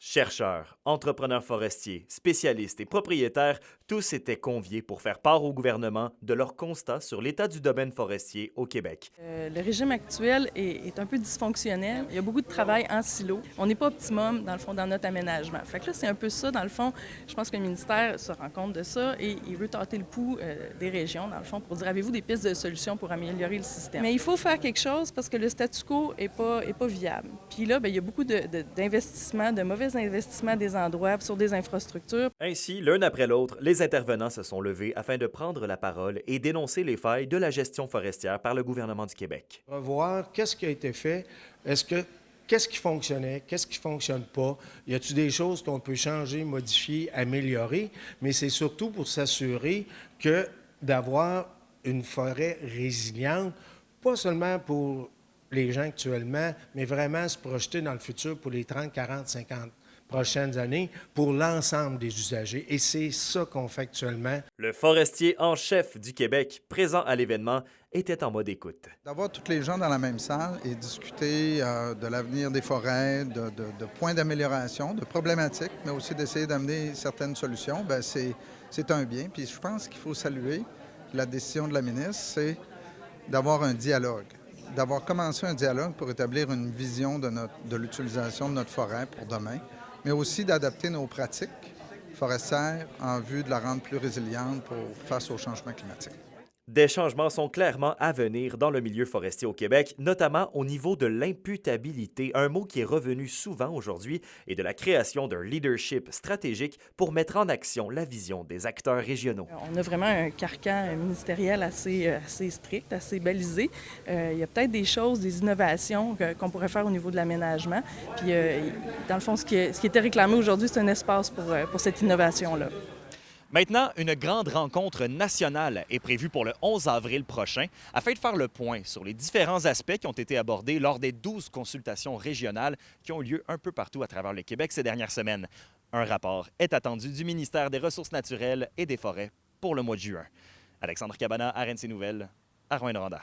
Chercheurs, entrepreneurs forestiers, spécialistes et propriétaires, tous étaient conviés pour faire part au gouvernement de leur constat sur l'état du domaine forestier au Québec. Le régime actuel est un peu dysfonctionnel. Il y a beaucoup de travail en silo. On n'est pas optimum, dans le fond, dans notre aménagement. Fait que là, c'est un peu ça, dans le fond. Je pense que le ministère se rend compte de ça et il veut tâter le pouls des régions, dans le fond, pour dire avez-vous des pistes de solutions pour améliorer le système. Mais il faut faire quelque chose parce que le statu quo est pas viable. Puis là, bien, il y a beaucoup d'investissements, de mauvais investissements des endroits sur des infrastructures. Ainsi, l'un après l'autre, les intervenants se sont levés afin de prendre la parole et dénoncer les failles de la gestion forestière par le gouvernement du Québec. Revoir qu'est-ce qui a été fait, qu'est-ce qui fonctionnait, qu'est-ce qui ne fonctionne pas, y a-t-il des choses qu'on peut changer, modifier, améliorer, mais c'est surtout pour s'assurer que d'avoir une forêt résiliente, pas seulement pour les gens actuellement, mais vraiment se projeter dans le futur pour les 30, 40, 50 prochaines années pour l'ensemble des usagers. Et c'est ça qu'on fait actuellement. Le forestier en chef du Québec, présent à l'événement, était en mode écoute. D'avoir tous les gens dans la même salle et discuter de l'avenir des forêts, de points d'amélioration, de problématiques, mais aussi d'essayer d'amener certaines solutions, bien, c'est un bien. Puis je pense qu'il faut saluer la décision de la ministre, c'est d'avoir un dialogue, d'avoir commencé un dialogue pour établir une vision de l'utilisation de notre forêt pour demain, mais aussi d'adapter nos pratiques forestières en vue de la rendre plus résiliente face au changement climatique. Des changements sont clairement à venir dans le milieu forestier au Québec, notamment au niveau de l'imputabilité, un mot qui est revenu souvent aujourd'hui, et de la création d'un leadership stratégique pour mettre en action la vision des acteurs régionaux. On a vraiment un carcan ministériel assez strict, assez balisé. Il y a peut-être des choses, des innovations qu'on pourrait faire au niveau de l'aménagement. Puis, dans le fond, ce qui était réclamé aujourd'hui, c'est un espace pour cette innovation-là. Maintenant, une grande rencontre nationale est prévue pour le 11 avril prochain afin de faire le point sur les différents aspects qui ont été abordés lors des 12 consultations régionales qui ont lieu un peu partout à travers le Québec ces dernières semaines. Un rapport est attendu du ministère des Ressources naturelles et des Forêts pour le mois de juin. Alexandre Cabana, RNC Nouvelles, à Rouyn-Noranda.